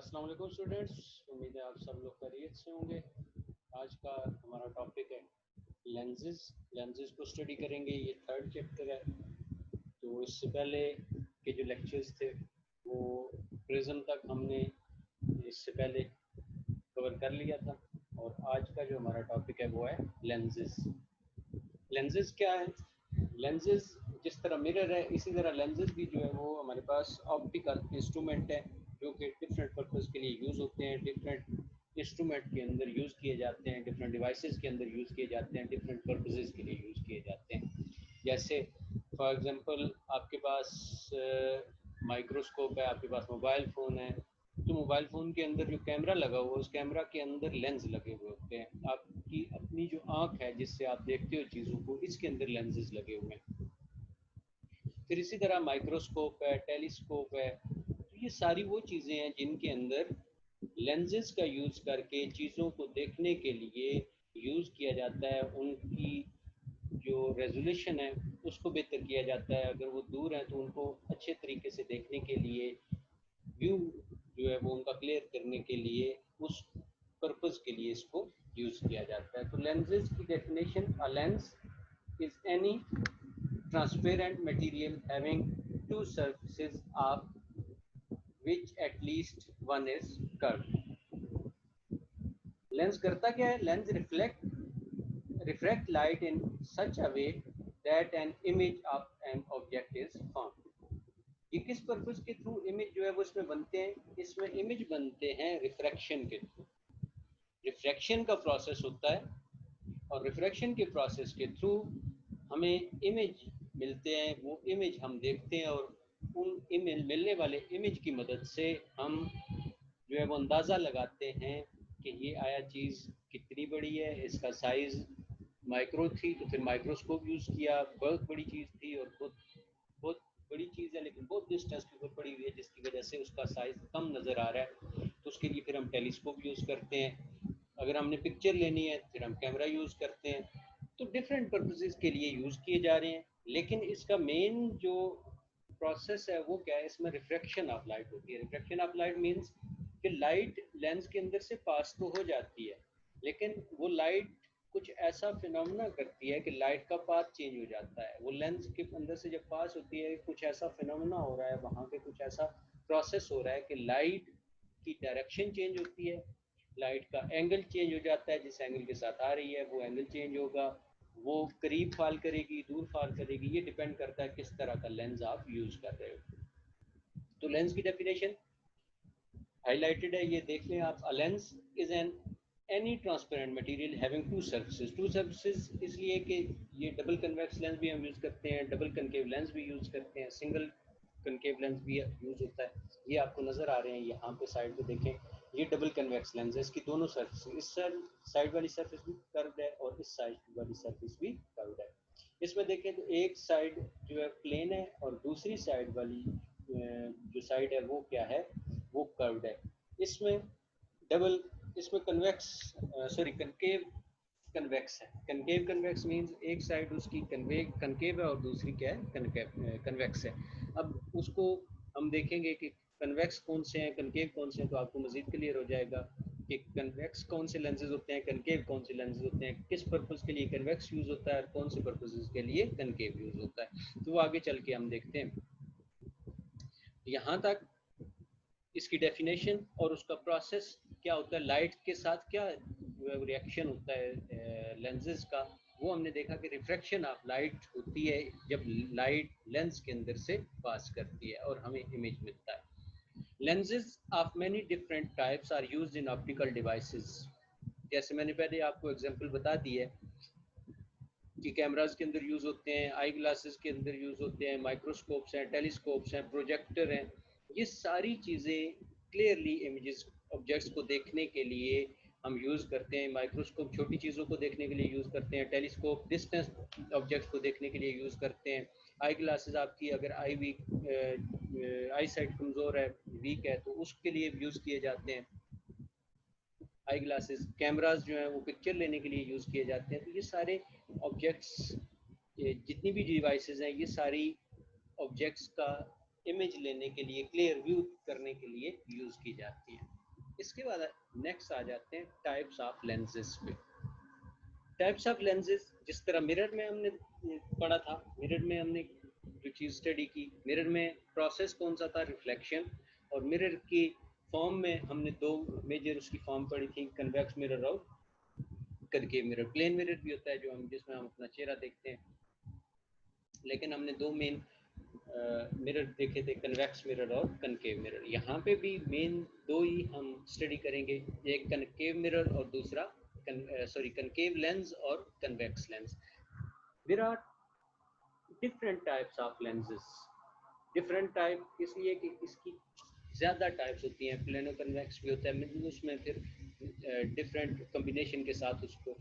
अस्सलाम वालेकुम स्टूडेंट्स, उम्मीद है आप सब लोग खैरियत से होंगे। आज का हमारा टॉपिक है लेंसेज को स्टडी करेंगे। ये थर्ड चैप्टर है। तो इससे पहले के जो लेक्चर्स थे वो प्रिज्म तक हमने इससे पहले कवर कर लिया था, और आज का जो हमारा टॉपिक है वो है लेंसेज। लेंसेज क्या है? लेंसेज जिस तरह मिरर है, इसी तरह लेंसेज भी जो है वो हमारे पास ऑप्टिकल इंस्ट्रूमेंट है जो कि डिफरेंट पर्पस के लिए यूज़ होते हैं, डिफरेंट इंस्ट्रूमेंट के अंदर यूज़ किए जाते हैं, डिफरेंट डिवाइसेस के अंदर यूज़ किए जाते हैं, डिफरेंट पर्पसेस के लिए यूज़ किए जाते हैं। जैसे फॉर एग्जांपल आपके पास माइक्रोस्कोप है, आपके पास मोबाइल फ़ोन है, तो मोबाइल फ़ोन के अंदर जो कैमरा लगा हुआ है उस कैमरा के अंदर लेंस लगे हुए होते हैं। आपकी अपनी जो आँख है जिससे आप देखते हो चीज़ों को, इसके अंदर लेंसेज लगे हुए हैं। फिर इसी तरह माइक्रोस्कोप है, टेलीस्कोप है, तो ये सारी वो चीज़ें हैं जिनके अंदर लेंसेज का यूज़ करके चीज़ों को देखने के लिए यूज़ किया जाता है। उनकी जो रेजोल्यूशन है उसको बेहतर किया जाता है। अगर वो दूर हैं तो उनको अच्छे तरीके से देखने के लिए, व्यू जो है वो उनका क्लियर करने के लिए, उस पर्पस के लिए इसको यूज़ किया जाता है। तो लेंसेज की definition: a lens is any transparent material having two surfaces of which at least one is curved. Lens करता क्या है? Lens refract light in such a way that an image of an object is formed. ये किस purpose के through image जो है वो इसमें बनते हैं? इसमें इमेज बनते हैं रिफ्रैक्शन के थ्रू। रिफ्रैक्शन का प्रोसेस होता है, और रिफ्रैक्शन के प्रोसेस के थ्रू हमें इमेज मिलते हैं। वो इमेज हम देखते हैं, और उन इमेज मिलने वाले इमेज की मदद से हम जो है वो अंदाज़ा लगाते हैं कि ये आया चीज़ कितनी बड़ी है, इसका साइज़ माइक्रो थी तो फिर माइक्रोस्कोप यूज़ किया, बहुत बड़ी चीज़ थी और बहुत बहुत बड़ी चीज़ है लेकिन बहुत डिस्टेंस के ऊपर पड़ी हुई है जिसकी वजह से उसका साइज़ कम नज़र आ रहा है, तो उसके लिए फिर हम टेलीस्कोप यूज़ करते हैं। अगर हमने पिक्चर लेनी है फिर हम कैमरा यूज़ करते हैं। तो डिफरेंट पर्पसेस के लिए यूज़ किए जा रहे हैं, लेकिन इसका मेन जो प्रोसेस है वो क्या है? इसमें रिफ्रैक्शन ऑफ लाइट होती है। रिफ्रैक्शन ऑफ लाइट मींस कि लाइट लेंस के अंदर से पास तो हो जाती है, लेकिन वो लाइट कुछ ऐसा फिनोमेना करती है कि लाइट का पाथ चेंज हो जाता है। वो लेंस के अंदर से जब पास होती है, कुछ ऐसा फिनोमेना हो रहा है वहाँ पे, कुछ ऐसा प्रोसेस हो रहा है कि लाइट की डायरेक्शन चेंज होती है, लाइट का एंगल चेंज हो जाता है। जिस एंगल के साथ आ रही है वो एंगल चेंज होगा, वो करीब फॉल करेगी, दूर फॉल करेगी, ये डिपेंड करता है किस तरह का लेंस आप यूज़ कर रहे हो। तो लेंस की डेफिनेशन हाईलाइटेड है, ये देख लें आप। A lens is an any transparent material having two surfaces. Two surfaces इसलिए कि ये डबल कन्वेक्स लेंस भी हम यूज़ करते हैं, डबल कनकेव लेंस भी यूज़ करते हैं, सिंगल कनकेव लेंस भी यूज़ होता है। ये आपको नज़र आ रहे हैं यहाँ पे साइड पे देखें, ये डबल कन्वेक्स लेंस है। इसकी दोनों सर्फेस, इस साइड वाली सर्फेस भी कर्व्ड है और इस साइड वाली सर्फेस भी कर्व्ड है। इसमें देखें तो एक साइड जो है प्लेन है और दूसरी साइड वाली जो साइड है वो क्या है? वो कर्व्ड है। इसमें डबल, इसमें कनकेव कन्वेक्स है। कनकेव कन्वेक्स मींस एक साइड उसकी कनकेव है और दूसरी क्या है? कन्वेक्स है। अब उसको हम देखेंगे कि कन्वेक्स कौन से हैं, कनकेव कौन से हैं, तो आपको मजीद क्लियर हो जाएगा कि कन्वेक्स कौन से लेंसेज होते हैं, कनकेव कौन से लेंसेज होते हैं, किस पर्पस के लिए कन्वेक्स यूज़ होता है और कौन से पर्पसेस के लिए कनकेव यूज़ होता है। तो वो आगे चल के हम देखते हैं। यहाँ तक इसकी डेफिनेशन और उसका प्रोसेस क्या होता है, लाइट के साथ क्या रिएक्शन होता है लेंसेज का, वो हमने देखा कि रिफ्रैक्शन ऑफ लाइट होती है जब लाइट लेंस के अंदर से पास करती है और हमें इमेज मिलता है। Lenses of many different types are used in optical devices. जैसे मैंने पहले आपको एग्जांपल बता दी है कि कैमराज के अंदर यूज़ होते हैं, आई ग्लासेस के अंदर यूज़ होते हैं, माइक्रोस्कोप्स हैं, टेलीस्कोप्स हैं, प्रोजेक्टर हैं। ये सारी चीज़ें क्लियरली इमेजेस ऑब्जेक्ट्स को देखने के लिए हम यूज़ करते हैं। माइक्रोस्कोप छोटी चीज़ों को देखने के लिए यूज़ करते हैं, टेलीस्कोप डिस्टेंस ऑब्जेक्ट्स को देखने के लिए यूज़ करते हैं। आई ग्लासेस आपकी अगर आई साइट कमज़ोर है, वीक है, तो उसके लिए यूज़ किए जाते हैं आई ग्लासेस। कैमराज जो हैं वो पिक्चर लेने के लिए यूज़ किए जाते हैं। तो ये सारे ऑब्जेक्ट्स, जितनी भी डिवाइसेस हैं, ये सारी ऑब्जेक्ट्स का इमेज लेने के लिए, क्लियर व्यू करने के लिए यूज़ की जाती हैं। इसके बाद नेक्स्ट आ जाते हैं टाइप्स ऑफ लेंसेज पे। टाइप्स ऑफ लेंसेज, जिस तरह मिरर में हमने पढ़ा था, मिरर में हमने जो चीज़ स्टडी की, मिरर में प्रोसेस कौन सा था, रिफ्लेक्शन। और मिरर की फॉर्म में हमने दो मेजर उसकी फॉर्म पढ़ी थी, कन्वेक्स मिरर और कनकेव मिरर। प्लेन मिरर भी होता है जो हम जिसमें हम अपना चेहरा देखते हैं, लेकिन हमने दो मेन मिरर देखे थे, कन्वेक्स मिरर और कनकेव मिरर। यहाँ पे भी मेन दो ही हम स्टडी करेंगे, एक कनकेव मिरर और दूसरा कनकेव लेंस और convex lens. There are different types of lenses. Different type इसलिए कि इसकी ज़्यादा टाइप्स होती हैं, प्लेनो कन्वेक्स भी होता है, उसमें फिर डिफरेंट कम्बिनेशन के साथ उसको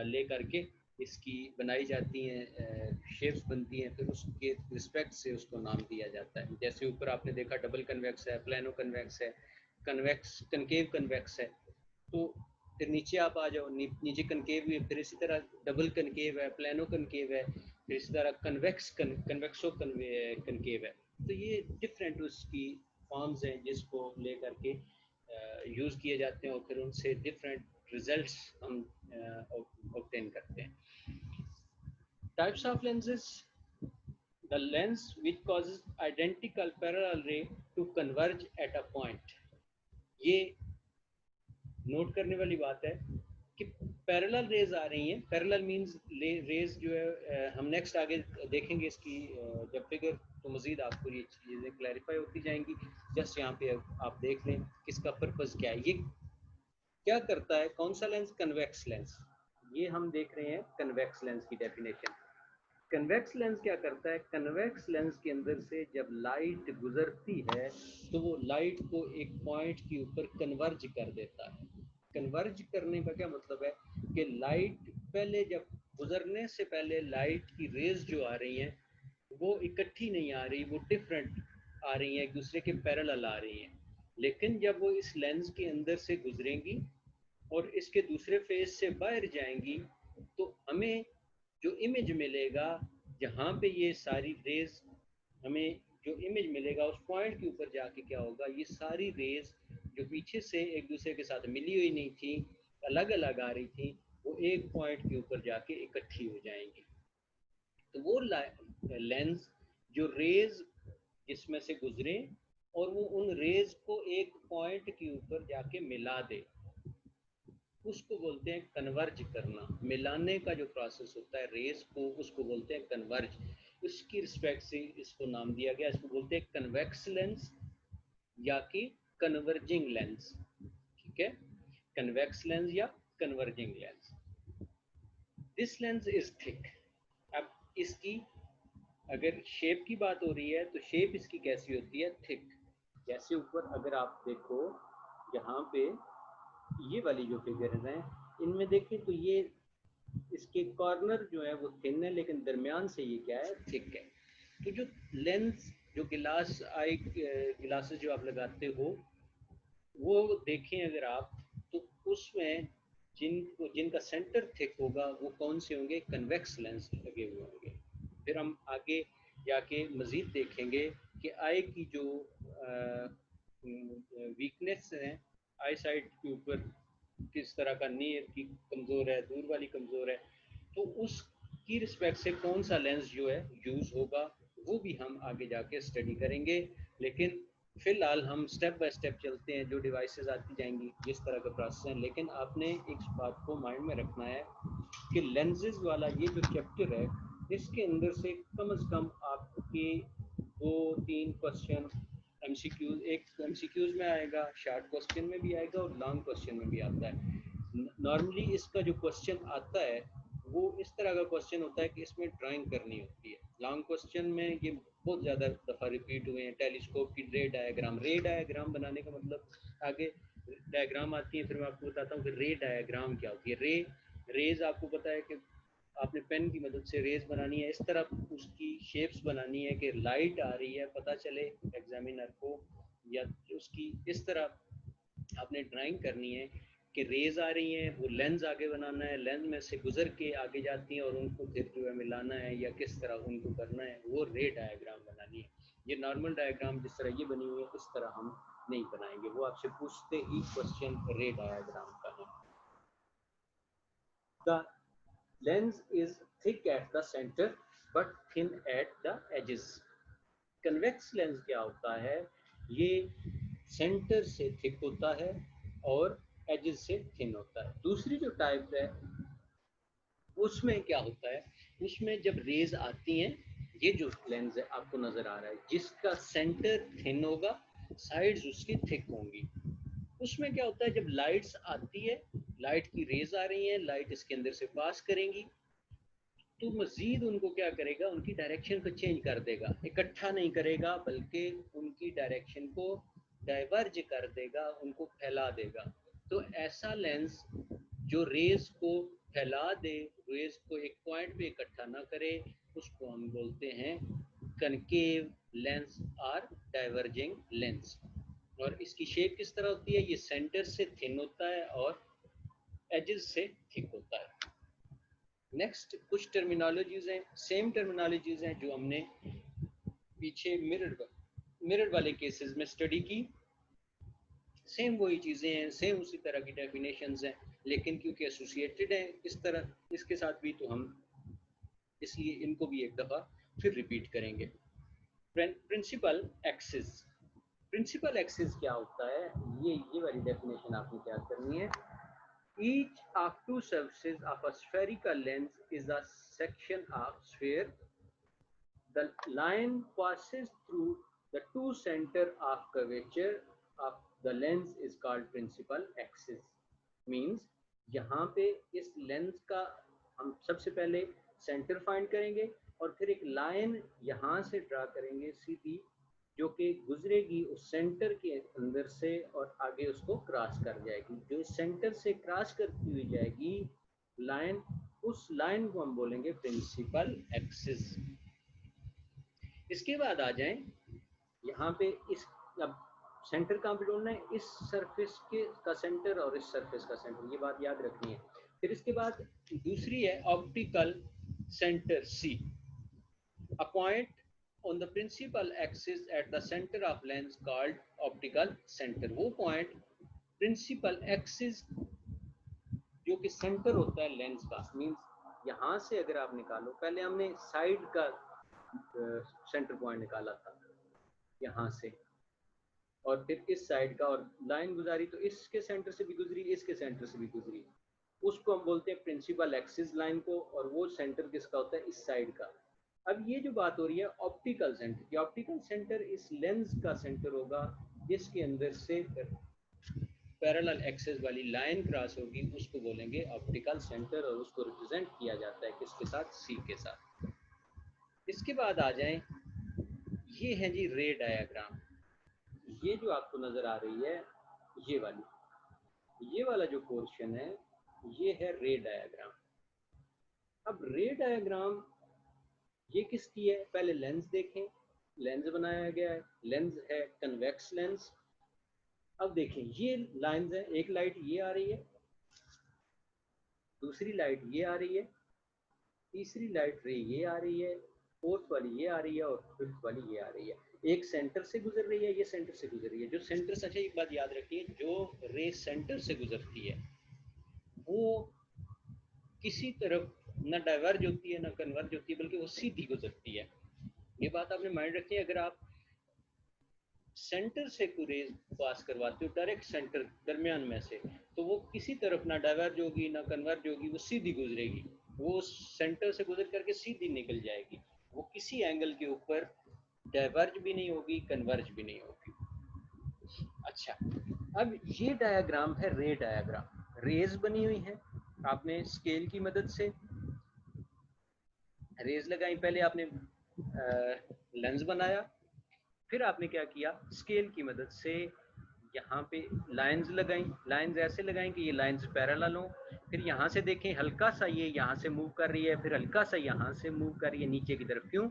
ले करके इसकी बनाई जाती हैं, शेप्स बनती हैं, फिर उसके रिस्पेक्ट से उसको नाम दिया जाता है। जैसे ऊपर आपने देखा डबल कन्वेक्स है, प्लेनो कन्वेक्स है, कन्वेक्स कनकेव कन्वेक्स है। तो फिर नीचे आप आ जाओ, नीचे कनकेव भी है, फिर इसी तरह डबल कनकेव है, प्लेनो कनकेव है, फिर इसी तरह कन्वेक्सो कनकेव है। तो ये डिफरेंट उसकी फॉर्म्स हैं जिसको लेकर के यूज़ किए जाते हैं और फिर उनसे डिफरेंट रिजल्ट्स हम ऑब्टेन करते हैं। Types of lenses, the lens which causes identical parallel ray to converge at a point। ये नोट करने वाली बात है कि पैरेलल रेज आ रही हैं। पैरेलल मींस रेज जो है हम नेक्स्ट आगे देखेंगे इसकी जब फिगर, तो मज़ीद आपको ये चीज़ें क्लैरिफाई होती जाएंगी। जस्ट यहाँ पे आप देख लें इसका पर्पस क्या है। ये क्या करता है, कौन सा लेंस, कन्वेक्स लेंस। ये हम देख रहे हैं कन्वेक्स लेंस की डेफिनेशन। कन्वेक्स लेंस क्या करता है, कन्वेक्स लेंस के अंदर से जब लाइट गुजरती है तो वो लाइट को एक पॉइंट के ऊपर कन्वर्ज कर देता है। कन्वर्ज करने का क्या मतलब है कि लाइट पहले, जब गुजरने से पहले लाइट की रेज जो आ रही हैं वो इकट्ठी नहीं आ रही, वो डिफरेंट आ रही हैं, एक दूसरे के पैरेलल आ रही हैं। लेकिन जब वो इस लेंस के अंदर से गुजरेंगी और इसके दूसरे फेस से बाहर जाएंगी तो हमें जो इमेज मिलेगा, जहाँ पे ये सारी रेज, हमें जो इमेज मिलेगा उस पॉइंट के ऊपर जाके क्या होगा, ये सारी रेज जो पीछे से एक दूसरे के साथ मिली हुई नहीं थी, अलग अलग आ रही थी, वो एक पॉइंट के ऊपर जाके इकट्ठी हो जाएंगी। तो वो लेंस जो रेज जिसमें से गुजरे और वो उन रेज को एक पॉइंट के ऊपर जाके मिला दे, उसको बोलते हैं कन्वर्ज करना। मिलाने का जो प्रोसेस होता है रेस को, उसको बोलते हैं कन्वर्ज। उसकी रिस्पेक्ट से इसको नाम दिया गया, इसको बोलते हैं कन्वेक्स लेंस या कि कन्वर्जिंग लेंस। ठीक है, कन्वेक्स लेंस या converging lens. This lens is thick. अब इसकी अगर शेप की बात हो रही है तो शेप इसकी कैसी होती है, थिक। जैसे ऊपर अगर आप देखो, यहाँ पे ये वाली जो फिगर्स हैं इनमें देखें तो ये इसके कॉर्नर जो है वो थिन है, लेकिन दरमियान से ये क्या है, थिक है। तो जो लेंस, जो गिलास आई गिलासेस जो आप लगाते हो, वो देखें अगर आप, तो उसमें जिनका सेंटर थिक होगा वो कौन से होंगे, कन्वेक्स लेंस लगे हुए होंगे। फिर हम आगे जाके मज़ीद देखेंगे कि आई की जो वीकनेस है, आई साइड के ऊपर किस तरह का, नियर की कमज़ोर है, दूर वाली कमज़ोर है, तो उसकी रिस्पेक्ट से कौन सा लेंस जो है यूज़ होगा वो भी हम आगे जाके स्टडी करेंगे। लेकिन फ़िलहाल हम स्टेप बाय स्टेप चलते हैं, जो डिवाइसेस आती जाएंगी जिस तरह का प्रोसेस है। लेकिन आपने एक बात को माइंड में रखना है कि लेंसेज वाला ये जो चैप्टर है, इसके अंदर से कम आपके 2-3 क्वेश्चन एमसीक्यूज, एक एमसीक्यूज में आएगा, शॉर्ट क्वेश्चन में भी आएगा और लॉन्ग क्वेश्चन में भी आता है। नॉर्मली इसका जो क्वेश्चन आता है वो इस तरह का क्वेश्चन होता है कि इसमें ड्राइंग करनी होती है। लॉन्ग क्वेश्चन में ये बहुत ज़्यादा दफ़ा रिपीट हुए हैं, टेलीस्कोप की रे डायग्राम बनाने का मतलब, आगे डायग्राम आती है फिर मैं आपको बताता हूँ कि रे डायग्राम क्या होती है। रेज आपको पता है कि आपने पेन की मदद से रेज बनानी है, इस तरह उसकी शेप्स बनानी है कि लाइट आ रही है पता चले एग्जामिनर को, या उसकी इस तरह आपने ड्राइंग करनी है कि रेज आ रही हैं, वो लेंस आगे बनाना है, लेंस में से गुजर के आगे जाती हैं और उनको फिर जो है मिलाना है या किस तरह उनको करना है, वो रे डायग्राम बनानी है। ये नॉर्मल डायग्राम जिस तरह ये बनी हुई है इस तरह हम नहीं बनाएंगे, वो आपसे पूछते ही क्वेश्चन रे डायग्राम का है। The lens is thick at the centre but thin at the edges. Convex lens क्या होता है, ये सेंटर से थिक होता है और एजेस से थिन होता है। दूसरी जो टाइप है उसमें क्या होता है, उसमें जब रेज आती हैं, ये जो लेंस है आपको नजर आ रहा है जिसका सेंटर थिन होगा, साइड्स उसकी थिक होंगी, उसमें क्या होता है जब लाइट्स आती है, लाइट की रेज आ रही है, लाइट इसके अंदर से पास करेंगी, तो मजीद उनको क्या करेगा, उनकी डायरेक्शन को चेंज कर देगा, इकट्ठा नहीं करेगा बल्कि उनकी डायरेक्शन को डाइवर्ज कर देगा, उनको फैला देगा। तो ऐसा लेंस जो रेज को फैला दे, रेज को एक पॉइंट पे इकट्ठा ना करे, उसको हम बोलते हैं कनकेव लेंस और डाइवर्जिंग लेंस। और इसकी शेप किस तरह होती है, ये सेंटर से थिन होता है और एजेस से थिक होता है। नेक्स्ट कुछ टर्मिनोलॉजीज हैं, सेम टर्मिनोलॉजीज हैं जो हमने पीछे मिरर वाले केसेस में स्टडी की, सेम वही चीज़ें हैं, सेम उसी तरह की डेफिनेशंस हैं, लेकिन क्योंकि एसोसिएटेड हैं इस तरह इसके साथ भी, तो हम इसलिए इनको भी एक दफ़ा फिर रिपीट करेंगे। प्रिंसिपल एक्सिस, प्रिंसिपल एक्सिस क्या होता है, ये वाली डेफिनेशन आपने क्या करनी है। Each of two surfaces of a spherical lens is a section of sphere. The line passes through the two center of curvature of the lens is called principal axis. Means यहाँ पे इस lens का हम सबसे पहले centre find करेंगे और फिर एक लाइन यहाँ से ड्रा करेंगे सीधी, जो कि गुजरेगी उस सेंटर के अंदर से और आगे उसको क्रॉस कर जाएगी। जो सेंटर से क्रॉस करती हुई जाएगी लाइन, उस लाइन को हम बोलेंगे प्रिंसिपल एक्सिस। इसके बाद आ जाएं यहाँ पे, इस अब सेंटर कहाँ पे ढूंढना है, इस सरफेस के का सेंटर और इस सरफेस का सेंटर, ये बात याद रखनी है। फिर इसके बाद दूसरी है optical centre C, a point on the principal axis at the center of lens called optical center। वो पॉइंट प्रिंसिपल एक्सिस जो कि सेंटर होता है लेंस का, मींस यहाँ से अगर आप निकालो, पहले हमने साइड का सेंटर पॉइंट निकाला था यहाँ से, और फिर इस साइड का, और लाइन गुजारी तो इसके सेंटर से भी गुजरी, इसके सेंटर से भी गुजरी, उसको हम बोलते हैं प्रिंसिपल एक्सिस लाइन को, और वो सेंटर किसका होता है, इस साइड का। अब ये जो बात हो रही है ऑप्टिकल सेंटर की, ऑप्टिकल सेंटर इस लेंस का सेंटर होगा जिसके अंदर से पैरेलल एक्सिस वाली लाइन क्रॉस होगी, उसको बोलेंगे ऑप्टिकल सेंटर, और उसको रिप्रेजेंट किया जाता है किसके साथ, सी के साथ। इसके बाद आ जाएं, ये है जी रे डायग्राम। ये जो आपको नजर आ रही है ये वाली, ये वाला जो पोर्शन है ये है रे डायग्राम। अब रे डायग्राम ये किसकी है, पहले लेंस देखें, लेंस बनाया गया है, लेंस है कन्वेक्स लेंस। अब देखें ये लाइंस है, एक लाइट ये आ रही है, दूसरी लाइट ये आ रही है, तीसरी लाइट रे ये आ रही है, फोर्थ वाली ये आ रही है और फिफ्थ वाली ये आ रही है। एक सेंटर से गुजर रही है, ये सेंटर से गुजर रही है। जो सेंटर से, अच्छा एक बात याद रखिए, जो रे सेंटर से गुजरती है वो किसी तरफ ना डाइवर्ज होती है ना कन्वर्ज होती है, बल्कि वो सीधी गुजरती है। ये बात आपने माइंड रखनी है। अगर आप सेंटर से कोई रेज पास करवाते हो डायरेक्ट सेंटर दरमियान में से, तो वो किसी तरफ ना डाइवर्ज होगी ना कन्वर्ज होगी, वो सीधी गुजरेगी, वो सेंटर से गुजर करके सीधी निकल जाएगी, वो किसी एंगल के ऊपर डाइवर्ज भी नहीं होगी, कन्वर्ज भी नहीं होगी। अच्छा, अब ये डायग्राम है रे डायग्राम, रेज बनी हुई है, आपने स्केल की मदद से रेज लगाई, पहले आपने लेंस बनाया, फिर आपने क्या किया, स्केल की मदद से यहाँ पे लाइंस लगाई, लाइंस ऐसे लगाएं कि ये लाइंस पैरेलल हो, फिर यहाँ से देखें हल्का सा ये यहाँ से मूव कर रही है, फिर हल्का सा यहाँ से मूव कर रही है नीचे की तरफ। क्यों,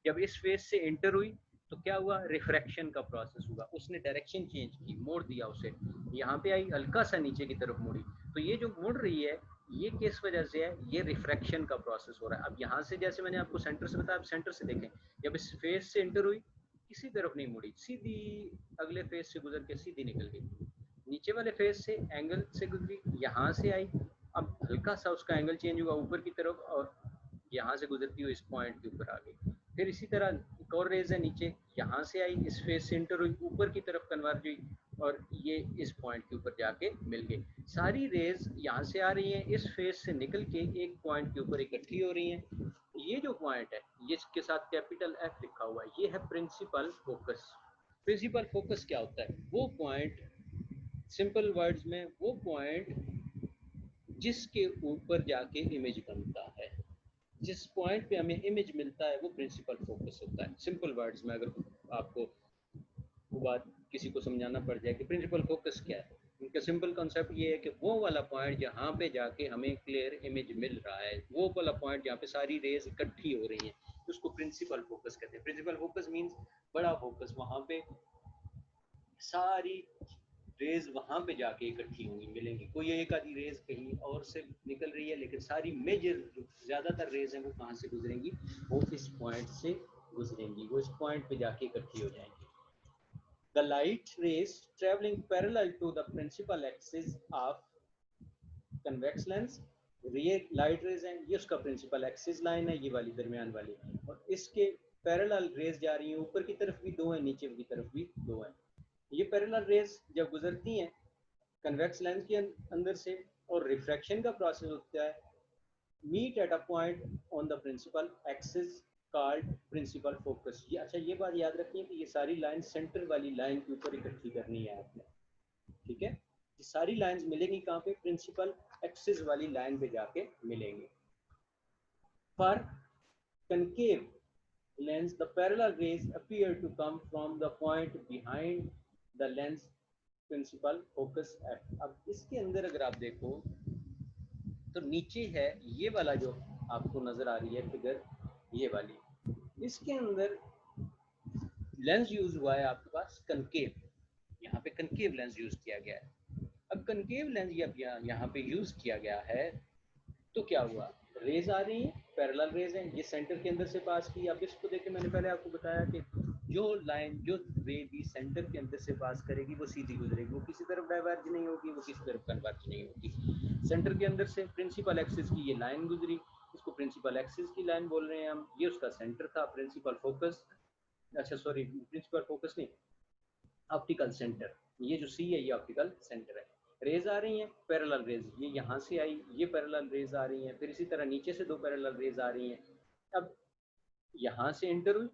जब इस फेस से एंटर हुई तो क्या हुआ, रिफ्रैक्शन का प्रोसेस हुआ, उसने डायरेक्शन चेंज की, मोड़ दिया उसे, यहाँ पे आई हल्का सा नीचे की तरफ मुड़ी, तो ये जो मुड़ रही है ये किस वजह से है, ये रिफ्रैक्शन का प्रोसेस हो रहा है। अब यहाँ से जैसे मैंने आपको सेंटर से बताया, अब सेंटर से देखें, जब इस फेस से एंटर हुई किसी तरफ नहीं मुड़ी, सीधी अगले फेस से गुजर के सीधी निकल गई। नीचे वाले फेस से एंगल से गुजरी, यहाँ से आई, अब हल्का सा उसका एंगल चेंज हुआ ऊपर की तरफ और यहाँ से गुजरती हुई इस पॉइंट के ऊपर आ गई। फिर इसी तरह एक और रेज है नीचे, यहाँ से आई, इस फेस से इंटर हुई, ऊपर की तरफ कन्वर्ज हुई और ये इस पॉइंट के ऊपर जाके मिल गई। सारी रेज यहाँ से आ रही हैं, इस फेस से निकल के एक पॉइंट के ऊपर इकट्ठी हो रही हैं। ये जो पॉइंट है, ये इसके साथ कैपिटल एफ लिखा हुआ है, ये है प्रिंसिपल फोकस। प्रिंसिपल फोकस क्या होता है? वो पॉइंट, सिंपल वर्ड्स में वो पॉइंट जिसके ऊपर जाके इमेज बनता है, जिस पॉइंट पे हमें इमेज मिलता है, वो प्रिंसिपल फोकस होता है। सिंपल वर्ड्स में अगर आपको वो बात किसी को समझाना पड़ जाए कि प्रिंसिपल फोकस क्या है, उनका सिंपल कॉन्सेप्ट ये है कि वो वाला पॉइंट जहाँ पे जाके हमें क्लियर इमेज मिल रहा है, वो वाला पॉइंट जहाँ पे सारी रेज इकट्ठी हो रही हैं, उसको प्रिंसिपल फोकस कहते हैं। प्रिंसिपल फोकस मीन्स बड़ा फोकस, वहाँ पे सारी रेज वहाँ पे जाके इकट्ठी होंगी, मिलेंगी। कोई एक आधी रेज कहीं और से निकल रही है, लेकिन सारी मेजर जो ज़्यादातर रेज हैं वो कहाँ से गुजरेंगी? वो इस पॉइंट से गुजरेंगी, वो इस पॉइंट पे जाके इकट्ठी हो जाएंगी। The light rays traveling parallel to the principal axis of convex lens, ये लाइट रेज हैं, ये उसका प्रिंसिपल एक्सिस लाइन है, ये वाली दरमियान वाली, और इसके पैरेलल रेज जा रही हैं, ऊपर की तरफ भी दो हैं, नीचे की तरफ भी दो हैं। ये पैरेलल रेज जब गुजरती हैं कन्वेक्स लेंस के अंदर से, और रिफ्रैक्शन का प्रोसेस होता है, meet at a point on the principal axis called principal focus. ये अच्छा, ये बात याद रखिए कि ये सारी लाइन सेंटर वाली लाइन के ऊपर इकट्ठी करनी है आपने, ठीक है? ये सारी लाइंस मिलेंगी कहाँ पे? प्रिंसिपल एक्सिस वाली लाइन पे जाके मिलेंगे। For concave lens, the parallel rays appear to come from the point behind the lens principal focus at। अब इसके अंदर अगर आप देखो तो नीचे है ये वाला जो आपको नजर आ रही है फिगर, ये वाली, इसके अंदर लेंस यूज हुआ है आपके पास कनकेव, यहाँ पे कनकेव लेंस यूज किया गया है। अब कनकेव लेंस जब यहाँ पे यूज किया गया है तो क्या हुआ? रेज आ रही हैं, पैरेलल रेज हैं, ये सेंटर के अंदर से पास की। अब इसको देखिए, मैंने पहले आपको बताया कि जो लाइन, जो रे भी सेंटर के अंदर से पास करेगी वो सीधी गुजरेगी, वो किसी तरफ डाइवर्ज नहीं होगी, वो किसी तरफ कन्वर्ज नहीं होगी। सेंटर के अंदर से प्रिंसिपल एक्सिस की ये लाइन गुजरी, इसको प्रिंसिपल एक्सिस की लाइन बोल रहे हैं हम, ये उसका सेंटर था। प्रिंसिपल फोकस, अच्छा सॉरी, प्रिंसिपल फोकस नहीं, ऑप्टिकल सेंटर, ये जो सी है ये ऑप्टिकल सेंटर है। रेज आ रही हैं पैरेलल रेज, ये यहाँ से आई, ये पैरेलल रेज आ रही हैं, फिर इसी तरह नीचे से दो पैरेलल रेज आ रही हैं। अब यहाँ से इंटर हुई,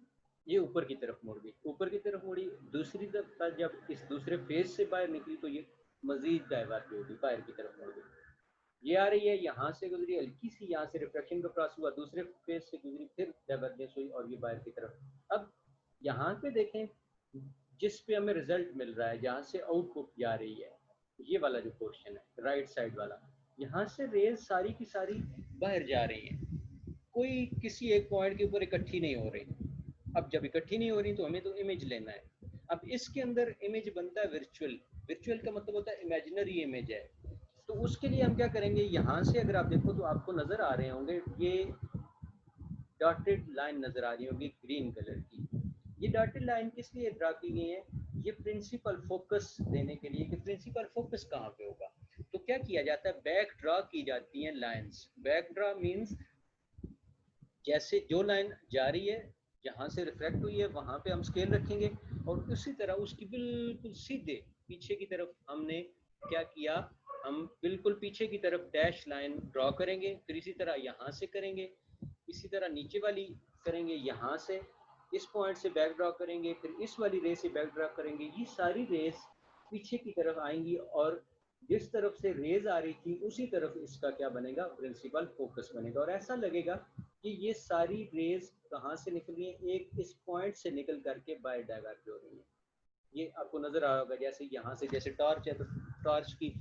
ये ऊपर की तरफ मुड़ गई, ऊपर की तरफ मुड़ी, दूसरी तरफ जब इस दूसरे फेज से बाहर निकली तो ये मजीद डाइवर्ट होगी, बाहर की तरफ मुड़ गई। ये आ रही है, यहाँ से गुजरी, हल्की सी यहाँ से रिफ्लेक्शन का प्रोसेस हुआ, दूसरे फेज से गुजरी, फिर डाइवर्जेंस हुई और ये बाहर की तरफ। अब यहाँ पे देखें, जिस पे हमें रिजल्ट मिल रहा है, जहाँ से आउटपुट जा रही है, ये वाला जो पोर्शन है राइट साइड वाला, यहाँ से रेज सारी की सारी बाहर जा रही हैं, कोई किसी एक पॉइंट के ऊपर इकट्ठी नहीं हो रही। अब जब इकट्ठी नहीं हो रही तो हमें तो इमेज लेना है। अब इसके अंदर इमेज बनता है वर्चुअल, वर्चुअल का मतलब होता है इमेजिनरी इमेज है। तो उसके लिए हम क्या करेंगे, यहाँ से अगर आप देखो तो आपको नजर आ रहे होंगे ये डॉटेड लाइन नजर आ रही होगी ग्रीन कलर की। ये डॉटेड लाइन किस लिए ड्रा की गई है? ये प्रिंसिपल फोकस देने के लिए कि प्रिंसिपल फोकस कहाँ पे होगा। तो क्या किया जाता है, बैक ड्रा की जाती हैं लाइंस। बैक ड्रा मींस जैसे जो लाइन जा रही है, जहाँ से रिफ्लेक्ट हुई है वहाँ पे हम स्केल रखेंगे, और उसी तरह उसकी बिल्कुल सीधे पीछे की तरफ हमने क्या किया, हम बिल्कुल पीछे की तरफ डैश लाइन ड्रॉ करेंगे, फिर इसी तरह यहाँ से करेंगे, इसी तरह नीचे वाली करेंगे, यहाँ से इस पॉइंट से बैक ड्रॉ करेंगे, फिर इस वाली रेस से बैक ड्रॉ करेंगे। ये सारी रेस पीछे की तरफ आएंगी और जिस तरफ से रेज आ रही थी उसी तरफ इसका क्या बनेगा, प्रिंसिपल फोकस बनेगा। और ऐसा लगेगा कि ये सारी रेज कहाँ से निकल रही है, एक इस पॉइंट से निकल करके बाय डाइवर्ट हो रही है। ये आपको नजर आ रहा होगा, जैसे यहाँ से जैसे टॉर्च है तो टॉर्च की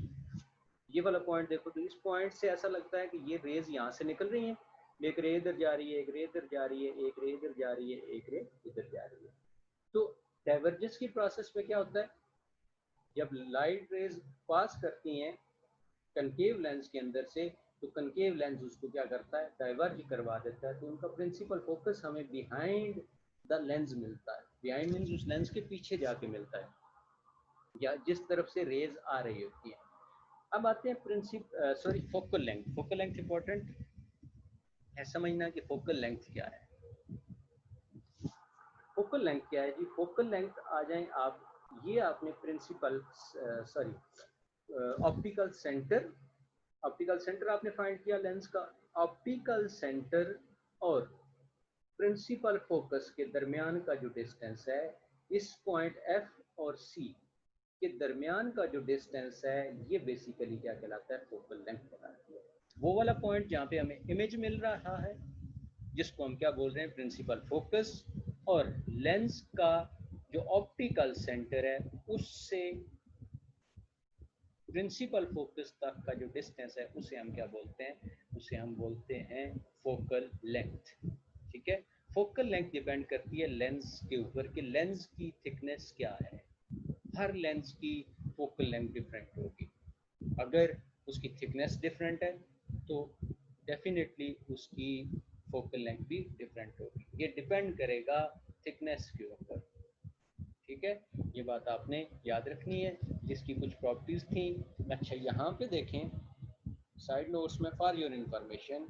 ये वाला पॉइंट देखो, तो इस पॉइंट से ऐसा लगता है कि ये रेज यहाँ से निकल रही हैं, एक रे इधर जा रही है, एक रे इधर जा रही है, एक रे इधर जा रही है, एक रे इधर जा रही है। तो डाइवर्जेंस की प्रोसेस में क्या होता है, जब लाइट रेज पास करती हैं कनकेव लेंस के अंदर से, तो कनकेव लेंस उसको क्या करता है, डाइवर्ज करवा देता है, तो उनका प्रिंसिपल फोकस हमें बिहाइंड द लेंस मिलता है। बिहाइंड मीन्स उस लेंस के पीछे जाके मिलता है, या जिस तरफ से रेज आ रही होती है। अब आते हैं focal length. Focal length important है समझना कि फोकल लेंथ क्या है। फोकल लेंथ क्या है जी? फोकल लेंथ आ जाए आप, ये आपने principal optical centre, optical centre आपने फाइंड किया लेंस का। ऑप्टिकल सेंटर और प्रिंसिपल फोकस के दरमियान का जो डिस्टेंस है, इस पॉइंट एफ और सी के दरमियान का जो डिस्टेंस है, ये बेसिकली क्या कहलाता है? फोकल लेंथ कहलाती है। वो वाला पॉइंट जहाँ पे हमें इमेज मिल रहा है, जिसको हम क्या बोल रहे हैं? Principal focus. और लेंस का जो ऑप्टिकल सेंटर है, उससे प्रिंसिपल फोकस तक का जो डिस्टेंस है, उसे हम क्या बोलते हैं? उसे हम बोलते हैं फोकल लेंथ। ठीक है। फोकल लेंथ डिपेंड करती है लेंस के ऊपर कि लेंस की थिकनेस क्या है। हर लेंस की फोकल लेंथ डिफरेंट होगी। अगर उसकी थिकनेस डिफरेंट है तो डेफिनेटली उसकी फोकल लेंथ भी डिफरेंट होगी। ये डिपेंड करेगा थिकनेस के ऊपर। ठीक है, ये बात आपने याद रखनी है, जिसकी कुछ प्रॉपर्टीज थी। अच्छा, यहाँ पे देखें साइड नोट्स में for your information,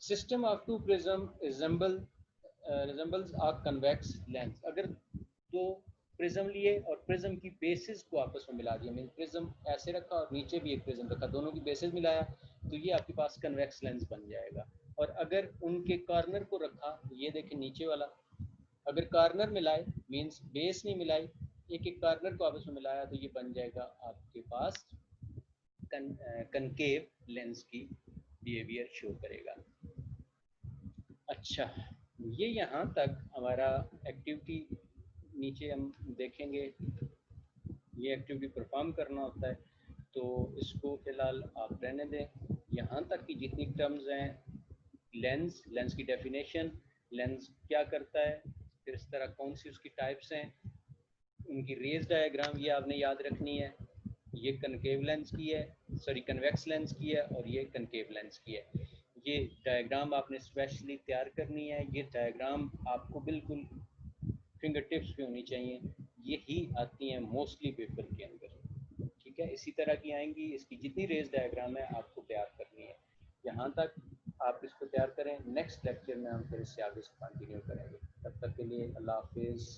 system of two prism resembles a convex lens. अगर दो प्रिज्म लिए और प्रिज्म की बेसिस को आपस में मिला दिया, मीन प्रिज्म ऐसे रखा और नीचे भी एक प्रिज्म रखा, दोनों की बेसिस मिलाया, तो ये आपके पास कन्वेक्स लेंस बन जाएगा। और अगर उनके कॉर्नर को रखा, ये देखें नीचे वाला, अगर कॉर्नर मिलाए मींस बेस नहीं मिलाई, एक एक कॉर्नर को आपस में मिलाया, तो ये बन जाएगा आपके पास कनकेव लेंस की बिहेवियर शो करेगा। अच्छा, ये यहाँ तक हमारा एक्टिविटी, नीचे हम देखेंगे ये एक्टिविटी परफॉर्म करना होता है, तो इसको फिलहाल आप रहने दें। यहाँ तक की जितनी टर्म्स हैं, लेंस की डेफिनेशन, लेंस क्या करता है, फिर इस तरह कौन सी उसकी टाइप्स हैं, उनकी रेज डायग्राम ये आपने याद रखनी है। ये कनकेव लेंस की है, सॉरी कन्वेक्स लेंस की है, और ये कनकेव लेंस की है। ये डायग्राम आपने स्पेशली तैयार करनी है। ये डायग्राम आपको बिल्कुल फिंगर टिप्स पे होनी चाहिए। यही आती हैं मोस्टली पेपर के अंदर। ठीक है, इसी तरह की आएंगी। इसकी जितनी रेज डायग्राम है आपको तैयार करनी है। यहाँ तक आप इसको तैयार करें, नेक्स्ट लेक्चर में हम फिर इससे आगे से कंटिन्यू करेंगे। तब तक के लिए अल्लाह हाफिज़।